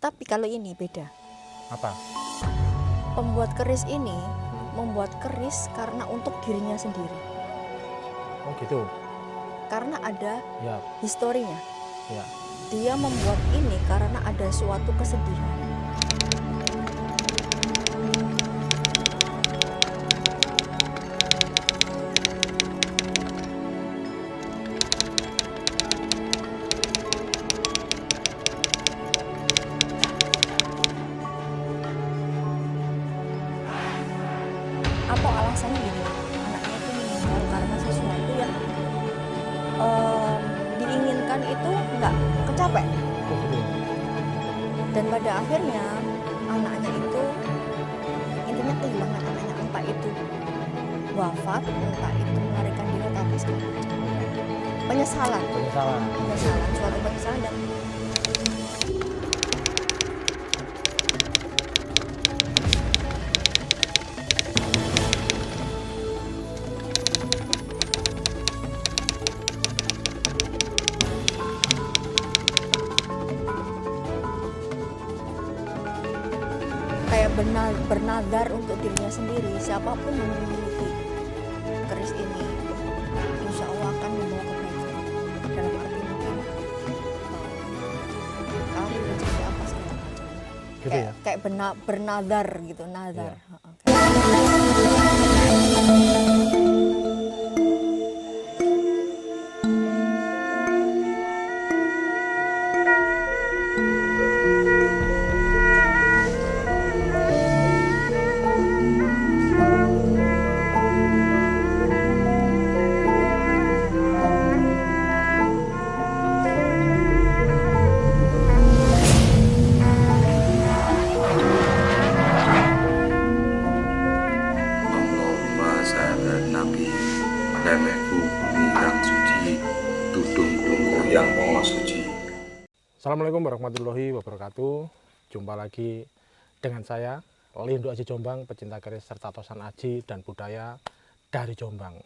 Tapi kalau ini beda. Apa? Pembuat keris ini membuat keris karena untuk dirinya sendiri. Oh gitu. Karena ada Ya, historinya. ya. Dia membuat ini karena ada suatu kesedihan. Apa alasannya gini? Anaknya itu meninggal karena sesuatu yang diinginkan itu nggak kecapek. Oh gitu. Dan pada akhirnya anaknya itu intinya kehilangan anaknya, entah itu wafat, entah itu melarikan diri atau apa segala macam. Penyesalan, Penyesalan. suatu penyesalan. Dan kayak bernadar untuk dirinya sendiri, siapapun yang memiliki keris ini insya Allah akan membawa kebaikan. Dalam arti mungkin karir rezeki apa segala macam. Gitu Kayak, ya. kayak bernadar gitu, nadar. Iya. Allahumma sahabat Nabi Lemeku bumi yang suci Tudungku yang mau suci. Assalamualaikum warahmatullahi wabarakatuh. Jumpa lagi dengan saya, Lindu Aji Jombang, pecinta keris serta tosan aji dan budaya dari Jombang.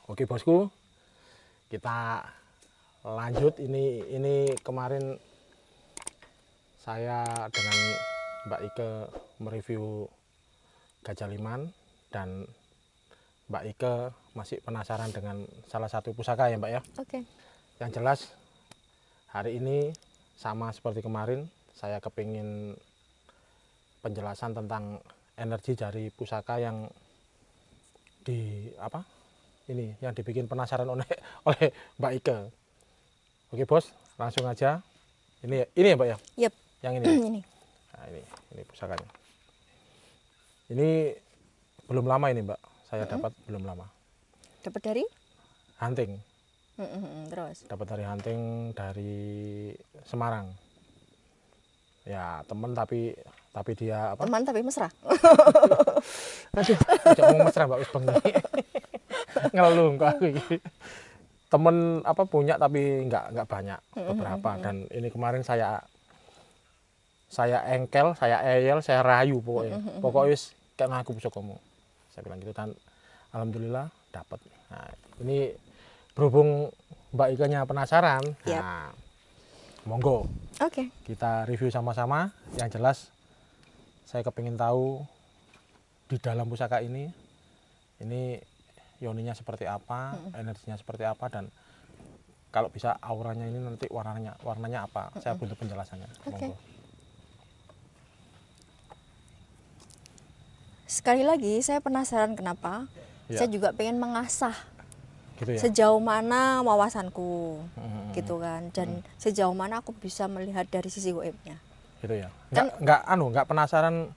Oke bosku, kita lanjut. Ini kemarin saya dengan Mbak Ike mereview Gajah Liman, dan Mbak Ike masih penasaran dengan salah satu pusaka ya Mbak ya. Oke. Yang jelas hari ini sama seperti kemarin, saya kepingin penjelasan tentang energi dari pusaka yang yang dibikin penasaran oleh Mbak Ike. Oke bos, langsung aja. Ini ya Mbak ya. Yep. Yang ini. Ini. Nah, ini pusakanya. Ini belum lama ini Mbak, saya dapat belum lama. Dapat dari? Hunting, Terus. dapat dari hunting dari Semarang. Ya temen tapi dia apa? Teman tapi mesra. Aduh, aja ngomong mesra Mbak wis bengi. Ngeluh kok aku iki. Temen apa punya tapi nggak banyak, beberapa. Dan ini kemarin saya engkel, saya eyel, saya rayu pokoknya. Pokoknya wis kayak ngaku pusakamu. Saya bilang gitu, dan alhamdulillah dapat. Nah, ini berhubung Mbak Ika-nya penasaran. Yap. Nah, monggo Oke. kita review sama-sama. Yang jelas saya kepingin tahu di dalam pusaka ini yoninya seperti apa, energinya seperti apa, dan kalau bisa auranya ini nanti warnanya apa. Saya butuh penjelasannya. Oke. Monggo. Sekali lagi saya penasaran kenapa. Ya. Saya juga pengen mengasah Gitu ya. sejauh mana wawasanku, gitu kan, dan sejauh mana aku bisa melihat dari sisi goibnya. Gitu ya. Kan- Nggak penasaran,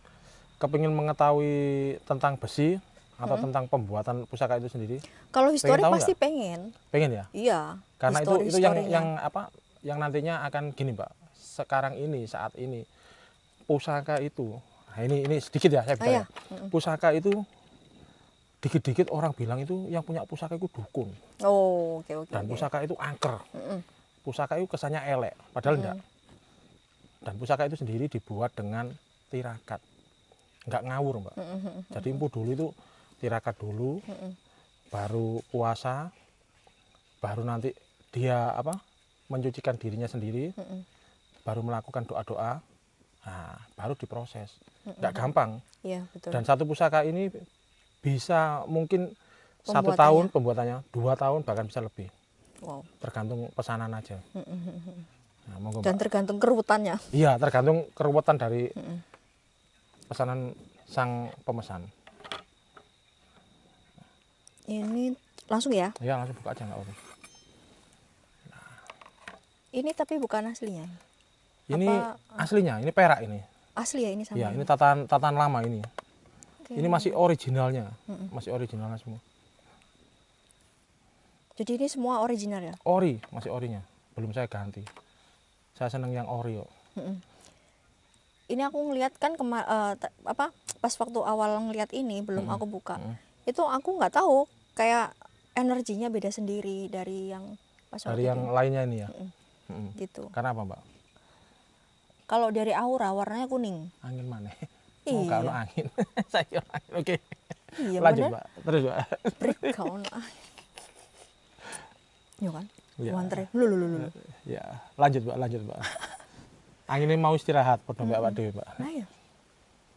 kepingin mengetahui tentang besi atau tentang pembuatan pusaka itu sendiri. Kalau histori tahu pasti pengen, Pengen ya? iya. Karena itu Histori-historinya. yang nantinya akan gini Mbak. Sekarang ini, saat ini pusaka itu, nah ini sedikit ya saya bicara. iya. Pusaka itu dikit-dikit orang bilang itu yang punya pusaka itu dukun, Oh, oke. dan pusaka itu angker. Pusaka itu kesannya elek, padahal enggak. Dan pusaka itu sendiri dibuat dengan tirakat, enggak ngawur Mbak. Jadi empu dulu itu tirakat dulu, baru puasa, baru nanti dia mencucikan dirinya sendiri, baru melakukan doa-doa, nah, baru diproses. Nggak gampang. Iya, betul. Dan satu pusaka ini bisa mungkin 1 Pembuatannya. tahun pembuatannya, 2 tahun bahkan bisa lebih. Wow. Tergantung pesanan aja. Nah, monggo, Dan Mbak. tergantung keruwetannya. Iya, tergantung keruwetan dari pesanan sang pemesan. Ini langsung ya. Ya langsung buka aja nggak apa-apa. Ini tapi bukan aslinya. Ini Apa- aslinya, ini perak ini. Asli ya ini sama. Ya, ini tatahan lama ini. Oke. Ini masih originalnya, masih originalnya semua. Jadi ini semua original ya. Ori, masih orinya, belum saya ganti. Saya seneng yang ori kok. Ini aku ngeliat kan pas waktu awal ngeliat ini belum aku buka. Itu aku nggak tahu kayak energinya beda sendiri dari yang pas Dari waktu yang itu. lainnya ini ya. Gitu. Karena apa, Mbak? Kalau dari aura warnanya kuning. Angin mana? Iya. Oh, kalau angin. Saya kira angin. Oke. Iya, Lanjut, bener. Mbak. Terus, Mbak. Breakdown. Iya kan? Iya. Wantre. Lu. Ya, lanjut, Mbak, lanjut, Mbak. Angin ini mau istirahat, podo Mbak Pak Dewi, Mbak. Nah ya.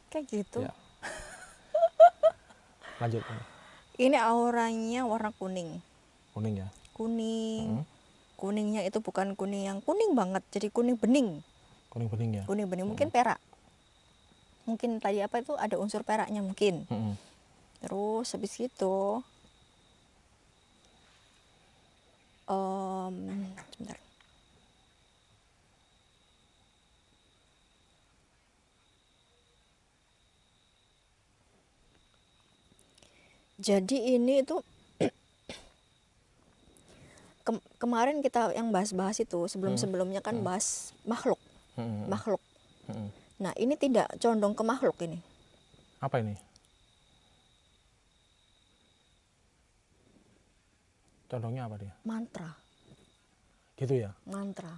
Kayak gitu. Ya. Lanjut. Mbak. Ini auranya warna kuning. Kuning ya. Kuning. Kuningnya itu bukan kuning yang kuning banget, jadi kuning bening. Kuning bening ya. Kuning bening mungkin perak. Mungkin tadi apa itu ada unsur peraknya mungkin. Terus habis itu sebentar. Jadi ini itu kemarin kita yang bahas-bahas itu sebelum-sebelumnya kan bahas makhluk. Makhluk. Nah, ini tidak condong ke makhluk ini. Apa ini? Condongnya apa dia? Mantra. Gitu ya. Mantra.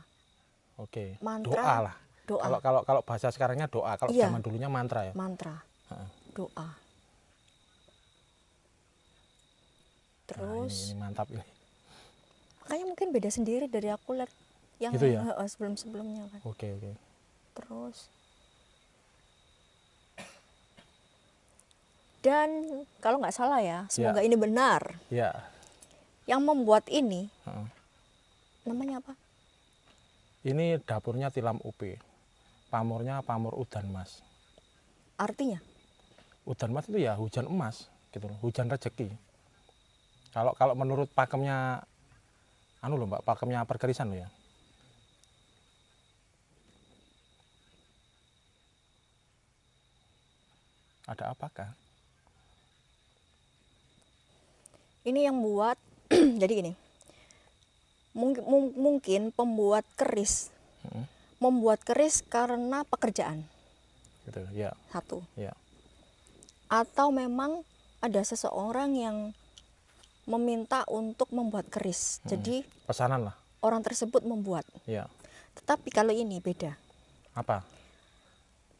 Oke. Mantra. Doa lah. Doa. Kalau bahasa sekarangnya doa. Kalau Iya. zaman dulunya mantra ya. Mantra. Heeh. Doa. Nah, Terus ini mantap ini. makanya mungkin beda sendiri dari aku lihat yang Gitu ya? sebelum-sebelumnya kan. Oke. Terus dan kalau nggak salah ya, semoga ini benar. Ya. Yang membuat ini Heeh. namanya apa? Ini dapurnya Tilam UP. Pamornya pamor udan mas. Artinya? Udan mas itu ya hujan emas, gitu loh. Hujan rezeki. Kalau menurut pakemnya, Mbak, pakemnya perkerisan loh ya. Ada apakah? Ini yang buat jadi gini. Mungkin pembuat keris membuat keris karena pekerjaan. Gitu ya. Satu. Ya. Atau memang ada seseorang yang meminta untuk membuat keris. Jadi Pesanan lah. orang tersebut membuat. Ya. Tetapi kalau ini beda. Apa?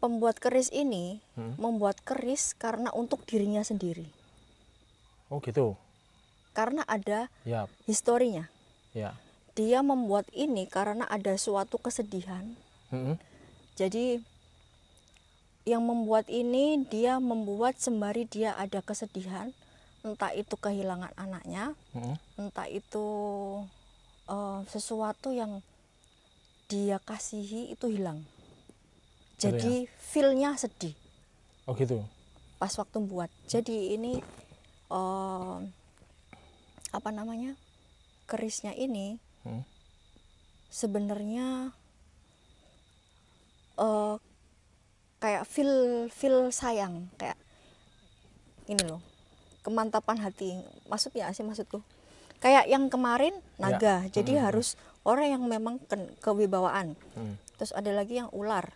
Pembuat keris ini membuat keris karena untuk dirinya sendiri. Oh gitu. Karena ada Ya. historinya. Ya. Dia membuat ini karena ada suatu kesedihan. Jadi yang membuat ini dia membuat sembari dia ada kesedihan, entah itu kehilangan anaknya, entah itu sesuatu yang dia kasihi itu hilang. Jadi feel-nya sedih Oh gitu. pas waktu buat. Jadi ini apa namanya, kerisnya ini sebenarnya kayak feel sayang, kayak ini loh, kemantapan hati. Maksudnya sih, maksudku kayak yang kemarin naga. Jadi harus orang yang memang kewibawaan. Terus ada lagi yang ular.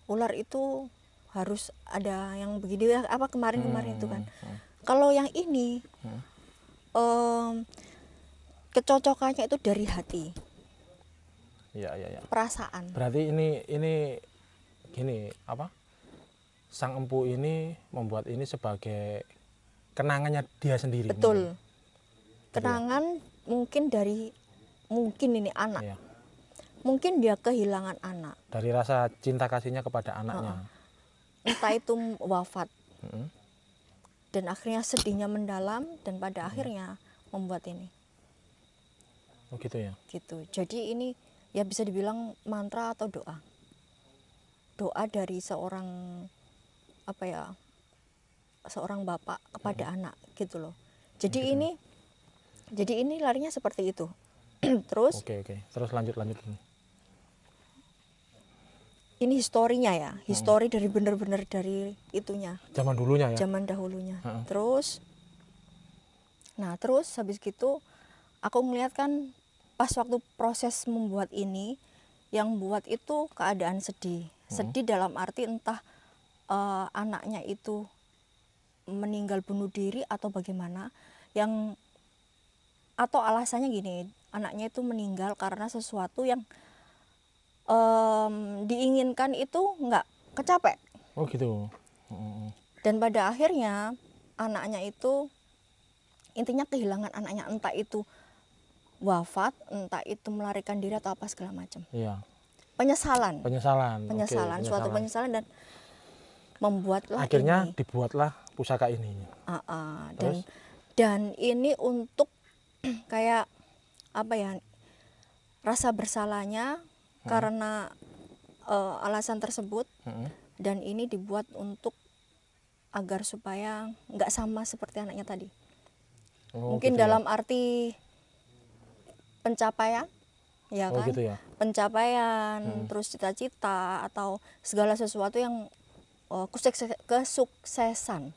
Ular itu harus ada yang begini apa kemarin itu kan. Kalau yang ini kecocokannya itu dari hati. Ya. Perasaan. Berarti ini gini apa? Sang empu ini membuat ini sebagai kenangannya dia sendiri. Betul. Mungkin. Kenangan mungkin dari ini anak. Ya. mungkin dia kehilangan anak, Dari rasa cinta kasihnya kepada anaknya. entah itu wafat, Mm-mm. dan akhirnya sedihnya mendalam dan pada akhirnya membuat ini Oh gitu ya. gitu. Jadi ini ya bisa dibilang mantra atau doa dari seorang apa ya, seorang bapak kepada anak gitu loh. Jadi Gitu. ini larinya seperti itu. Terus Oke. Terus lanjut. ini historinya ya, histori dari bener-bener dari itunya, Zaman dulunya ya. zaman dahulunya. Heeh. Terus habis gitu aku ngeliat kan pas waktu proses membuat ini, yang buat itu keadaan sedih. Sedih dalam arti entah anaknya itu meninggal bunuh diri atau bagaimana, yang atau alasannya gini, anaknya itu meninggal karena sesuatu yang diinginkan itu nggak kecapek. Oh gitu. Mm-mm. Dan pada akhirnya anaknya itu intinya kehilangan anaknya, entah itu wafat, entah itu melarikan diri atau apa segala macam. Iya. Penyesalan, Oke, suatu penyesalan, dan membuatlah akhirnya ini. dibuatlah pusaka ini. Dan Terus? ini untuk kayak apa ya, rasa bersalahnya karena alasan tersebut, Mm-mm. dan ini dibuat untuk agar supaya nggak sama seperti anaknya tadi. Oh, Mungkin gitu ya. dalam arti pencapaian, ya Oh kan? gitu ya. Pencapaian, terus cita-cita atau segala sesuatu yang kesuksesan.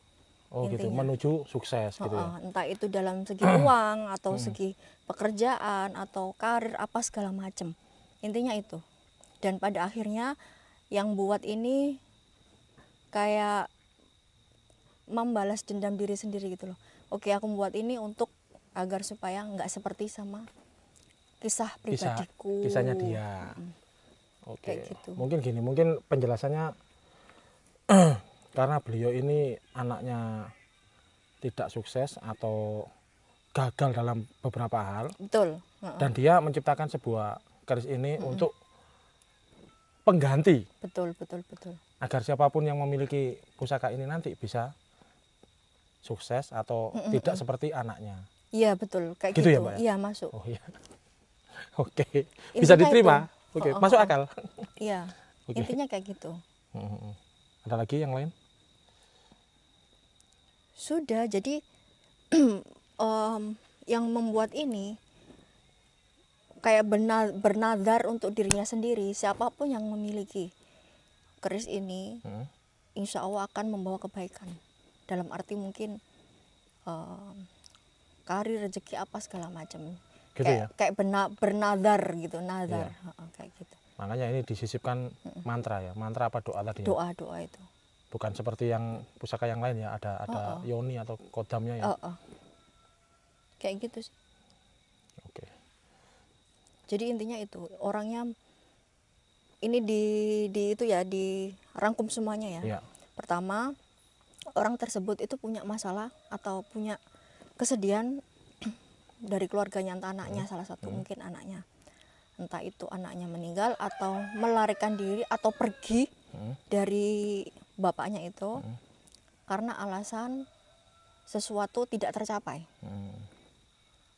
Oh gitu. Intinya. Menuju sukses gitu ya. Entah itu dalam segi uang atau segi pekerjaan atau karir apa segala macam. Intinya itu. Dan pada akhirnya yang buat ini kayak membalas dendam diri sendiri gitu loh. Oke, aku membuat ini untuk agar supaya nggak seperti sama kisah pribadiku. Kisahnya dia. Oke. Kayak gitu. Mungkin penjelasannya karena beliau ini anaknya tidak sukses atau gagal dalam beberapa hal, Betul. dan dia menciptakan sebuah keris ini untuk pengganti Betul. agar siapapun yang memiliki pusaka ini nanti bisa sukses atau tidak seperti anaknya. Iya, betul. Kayak Gitu gitu. ya, Mbak ya? Iya, masuk. Oh iya. Oke. Bisa Intinya diterima. itu. Oke, masuk akal. Iya. Oke. Intinya kayak gitu. Ada lagi yang lain? Sudah, jadi yang membuat ini kayak bernadar untuk dirinya sendiri, siapapun yang memiliki keris ini, insya Allah akan membawa kebaikan. Dalam arti mungkin karir, rezeki apa segala macam. Gitu ya? Kayak bernadar gitu, nadar. Iya. Kayak gitu. Makanya ini disisipkan mantra ya. Mantra apa doa tadi ya? Doa itu. Bukan seperti yang pusaka yang lain ya, ada yoni atau kodamnya ya. Kayak gitu sih. Oke. Jadi intinya itu, orangnya ini dirangkum semuanya ya. Iya. Pertama, orang tersebut itu punya masalah atau punya kesedihan dari keluarganya, entah anaknya, salah satu mungkin anaknya. Entah itu anaknya meninggal atau melarikan diri atau pergi dari bapaknya itu karena alasan sesuatu tidak tercapai.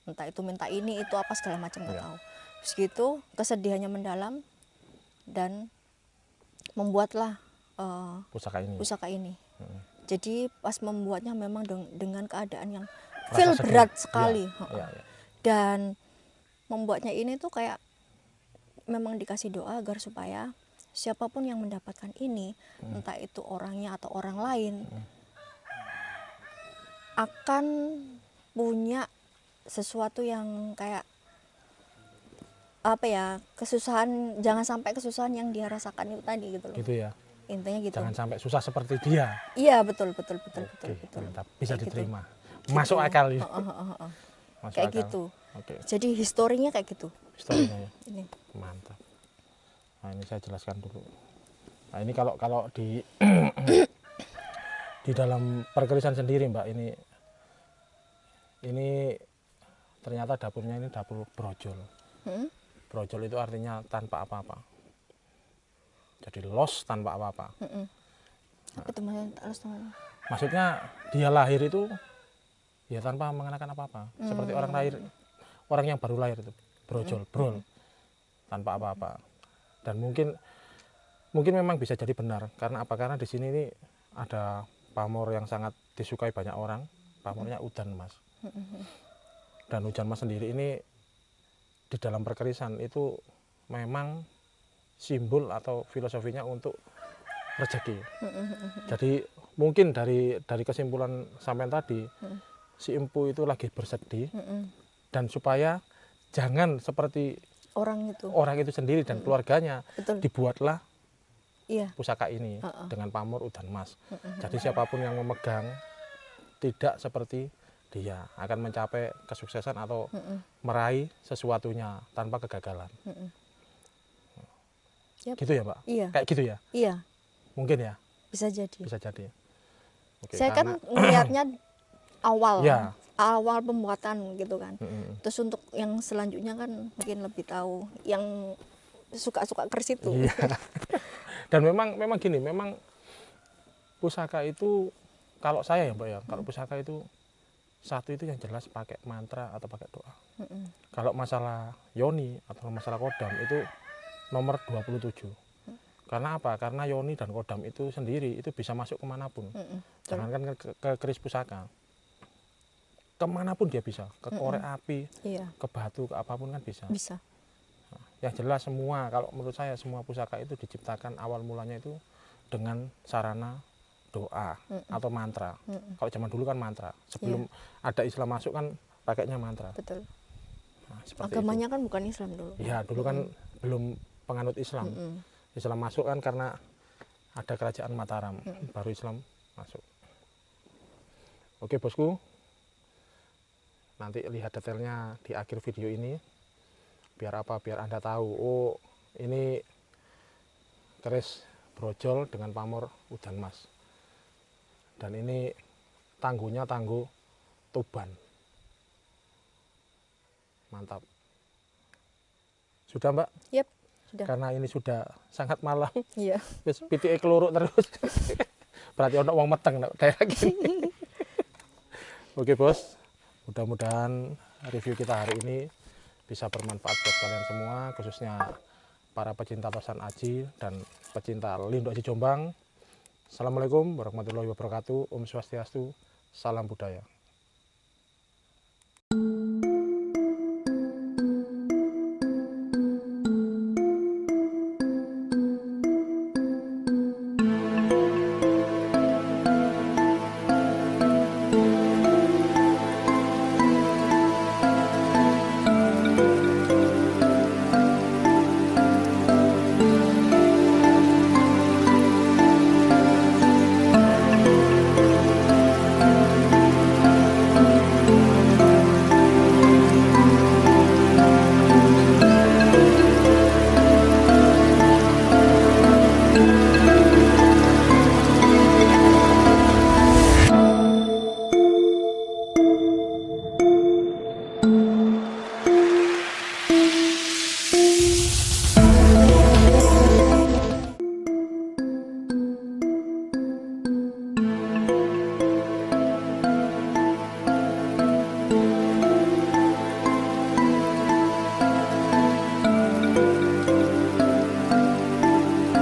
Entah itu minta ini, itu apa segala macam, nggak tahu. Terus gitu, kesedihannya mendalam dan membuatlah pusaka ini. Jadi pas membuatnya memang dengan keadaan yang feel berat sekali. Iya. Dan membuatnya ini tuh kayak memang dikasih doa agar supaya siapapun yang mendapatkan ini, entah itu orangnya atau orang lain, akan punya sesuatu yang kayak apa ya, kesusahan, jangan sampai kesusahan yang dia rasakan itu tadi gitu loh. Gitu ya. Intinya gitu. Jangan sampai susah seperti dia. Iya, betul. Oke, mantap. Bisa Kayak gitu. diterima. Masuk akal ini. Masuk Kayak akal. gitu. Oke. Jadi historinya kayak gitu. Historinya ya. Ini. Mantap. Nah, ini saya jelaskan dulu. Nah, ini kalau di di dalam perkerisan sendiri, Mbak, ini ternyata dapurnya ini dapur brojol. Brojol itu artinya tanpa apa-apa. Jadi lost tanpa apa-apa. Apa itu maksudnya lost tanpa? Maksudnya dia lahir itu ya tanpa mengenakan apa-apa. Seperti orang yang baru lahir itu, brojol, brol, tanpa apa-apa. Dan mungkin memang bisa jadi benar. Karena apa? Karena di sini ini ada pamor yang sangat disukai banyak orang. Pamornya udan mas. Dan udan mas sendiri ini di dalam perkerisan itu memang simbol atau filosofinya untuk rezeki. Jadi mungkin dari kesimpulan sampean tadi, si empu itu lagi bersedih, dan supaya jangan seperti orang itu sendiri dan keluarganya, Betul. dibuatlah Iya. pusaka ini dengan pamor udan mas. Jadi siapapun yang memegang tidak seperti dia akan mencapai kesuksesan atau meraih sesuatunya tanpa kegagalan. Yep. Gitu ya Pak? Iya. Kayak gitu ya? Iya. Mungkin ya? Bisa jadi. Bisa jadi. Oke, Saya kan melihatnya awal. Ya. Awal pembuatan gitu kan. Terus untuk yang selanjutnya kan mungkin lebih tahu yang suka-suka keris itu. Iya. Dan memang gini, memang pusaka itu kalau saya ya Mbak ya, kalau pusaka itu satu itu yang jelas pakai mantra atau pakai doa. Kalau masalah yoni atau masalah kodam itu nomor 27. Karena apa? Karena yoni dan kodam itu sendiri itu bisa masuk kemanapun. Jangankan ke keris pusaka, kemanapun dia bisa, ke korek api, Iya. ke batu, ke apapun kan bisa. Bisa. Yang jelas semua, kalau menurut saya semua pusaka itu diciptakan awal mulanya itu dengan sarana doa atau mantra. Kalau zaman dulu kan mantra, sebelum ada Islam masuk kan pakainya mantra. Betul. Nah, seperti Agamanya kan bukan Islam dulu. Iya, dulu kan belum penganut Islam. Islam masuk kan karena ada kerajaan Mataram, baru Islam masuk. Oke bosku, nanti lihat detailnya di akhir video ini. Biar apa? Biar Anda tahu, oh ini keris brojol dengan pamor udan mas. Dan ini tangguhnya tangguh Tuban. Mantap. Sudah Mbak? Yep, sudah. Karena ini sudah sangat malam. Iya. Wis pitike keluruk terus. Berarti ono wong meteng nek daerah gini. Oke, Bos. Mudah-mudahan review kita hari ini bisa bermanfaat buat kalian semua, khususnya para pecinta Tosan Aji dan pecinta Linduk Aji Jombang. Assalamualaikum warahmatullahi wabarakatuh. Om Swastiastu. Salam budaya.